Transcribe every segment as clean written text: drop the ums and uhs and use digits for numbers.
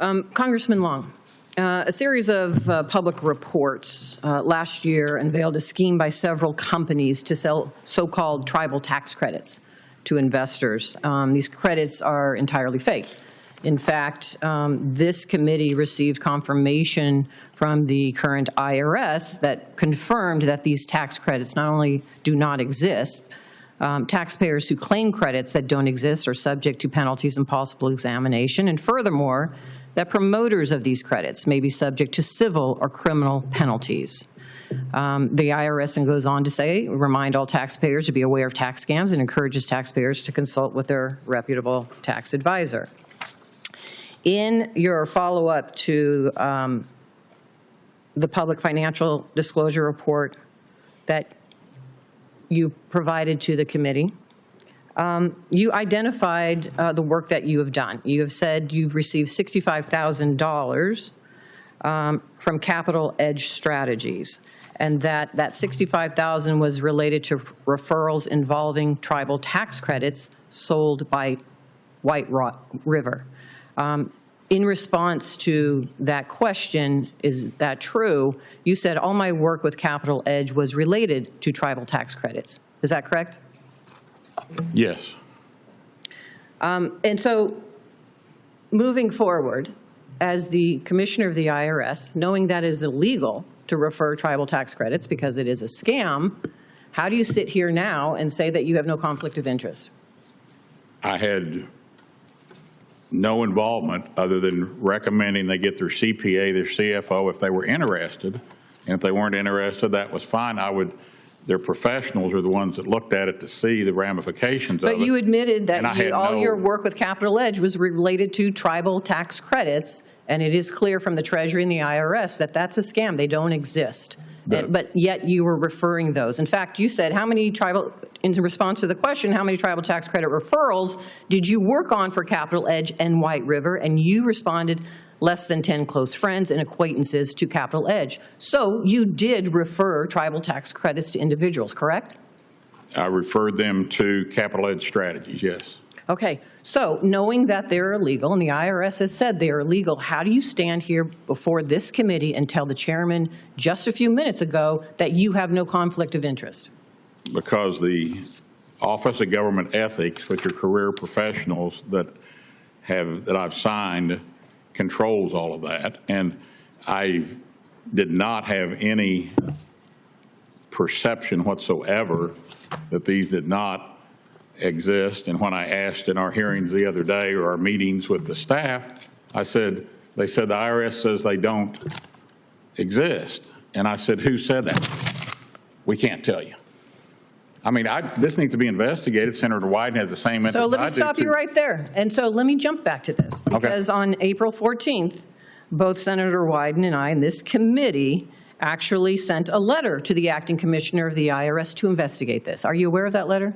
Congressman Long, a series of public reports last year unveiled a scheme by several companies to sell so-called tribal tax credits to investors. These credits are entirely fake. In fact, this committee received confirmation from the current IRS that confirmed that these tax credits not only do not exist, taxpayers who claim credits that don't exist are subject to penalties and possible examination, and furthermore, that promoters of these credits may be subject to civil or criminal penalties. The IRS and goes on to say, remind all taxpayers to be aware of tax scams and encourages taxpayers to consult with their reputable tax advisor. In your follow-up to the public financial disclosure report that you provided to the committee, you identified the work that you have done. You have said you've received $65,000 from Capital Edge Strategies, and that $65,000 was related to referrals involving tribal tax credits sold by White River. In response to that question, is that true? You said all my work with Capital Edge was related to tribal tax credits. Is that correct? Yes. And so moving forward, as the commissioner of the IRS, knowing that it is illegal to refer tribal tax credits because it is a scam, how do you sit here now and say that you have no conflict of interest? I had no involvement other than recommending they get their CPA, their CFO, if they were interested. And if they weren't interested, that was fine. Their professionals are the ones that looked at it to see the ramifications of it. But you admitted that all your work with Capital Edge was related to tribal tax credits, and it is clear from the Treasury and the IRS that that's a scam. They don't exist. But yet you were referring those. In fact, you said in response to the question, how many tribal tax credit referrals did you work on for Capital Edge and White River? And you responded, less than 10 close friends and acquaintances to Capital Edge. So you did refer tribal tax credits to individuals, correct? I referred them to Capital Edge Strategies, yes. Okay, so knowing that they're illegal and the IRS has said they are illegal, how do you stand here before this committee and tell the chairman just a few minutes ago that you have no conflict of interest? Because the Office of Government Ethics, which are career professionals that I've signed, controls all of that, and I did not have any perception whatsoever that these did not exist. And when I asked in our hearings the other day or our meetings with the staff, they said the IRS says they don't exist. And I said, who said that? We can't tell you. I mean, this needs to be investigated. Senator Wyden has the same interest. So let me stop you right there. And so let me jump back to this. Because on April 14th, both Senator Wyden and I and this committee actually sent a letter to the acting commissioner of the IRS to investigate this. Are you aware of that letter?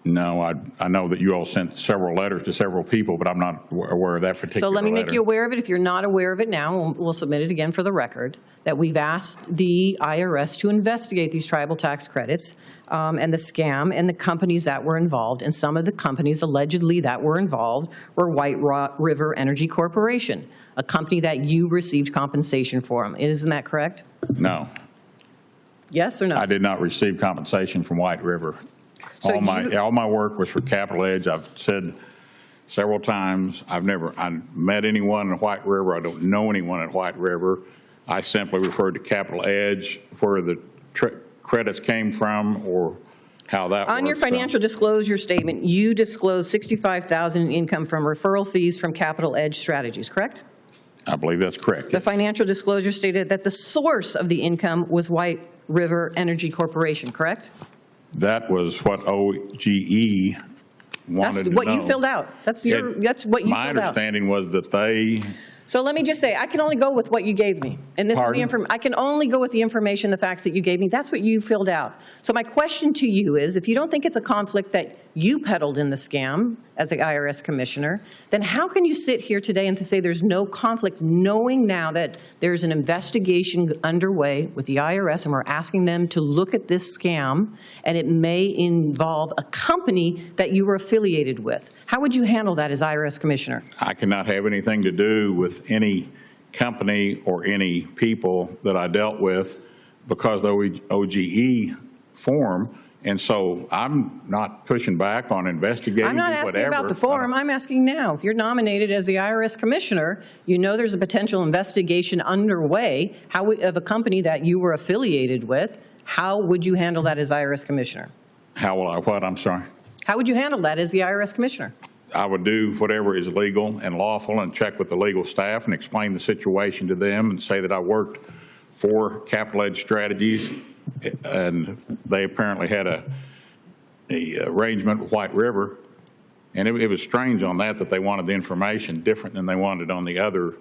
No, I know that you all sent several letters to several people, but I'm not aware of that particular letter. So let me make you aware of it. If you're not aware of it now, we'll submit it again for the record, that we've asked the IRS to investigate these tribal tax credits and the scam and the companies that were involved. And some of the companies allegedly that were involved were White River Energy Corporation, a company that you received compensation for. Isn't that correct? No. Yes or no? I did not receive compensation from White River. So all my work was for Capital Edge. I've said several times, I met anyone in White River. I don't know anyone at White River. I simply referred to Capital Edge, where the credits came from or how that works. On your financial disclosure statement, you disclosed $65,000 in income from referral fees from Capital Edge Strategies, correct? I believe that's correct. The financial disclosure stated that the source of the income was White River Energy Corporation, correct? That was what OGE wanted to know. That's what you filled out. That's what you filled out. My understanding was that they... So let me just say, I can only go with what you gave me. And this is the information. I can only go with the information, the facts that you gave me. That's what you filled out. So my question to you is, if you don't think it's a conflict that you peddled in the scam as the IRS commissioner, then how can you sit here today and to say there's no conflict, knowing now that there's an investigation underway with the IRS and we're asking them to look at this scam and it may involve a company that you were affiliated with? How would you handle that as IRS commissioner? I cannot have anything to do with any company or any people that I dealt with because of the OGE form. And so I'm not pushing back on investigating. I'm not asking about the form. I'm asking now. If you're nominated as the IRS commissioner, you know there's a potential investigation underway of a company that you were affiliated with. How would you handle that as IRS commissioner? How will I what? I'm sorry. How would you handle that as the IRS commissioner? I would do whatever is legal and lawful and check with the legal staff and explain the situation to them and say that I worked for Capital Edge Strategies, and they apparently had a arrangement with White River, and it was strange on that they wanted the information different than they wanted on the other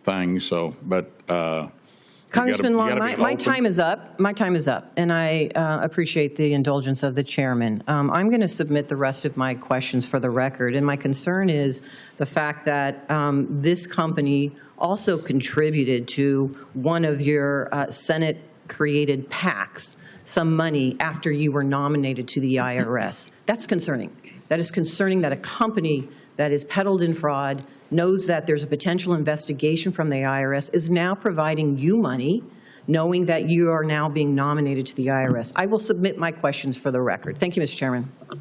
things. So, but Congressman Long, my time is up. My time is up, and I appreciate the indulgence of the chairman. I'm going to submit the rest of my questions for the record, and my concern is the fact that this company also contributed to one of your Senate-created PACs some money after you were nominated to the IRS. That's concerning. That is concerning that a company that is peddled in fraud, knows that there's a potential investigation from the IRS, is now providing you money, knowing that you are now being nominated to the IRS. I will submit my questions for the record. Thank you, Mr. Chairman.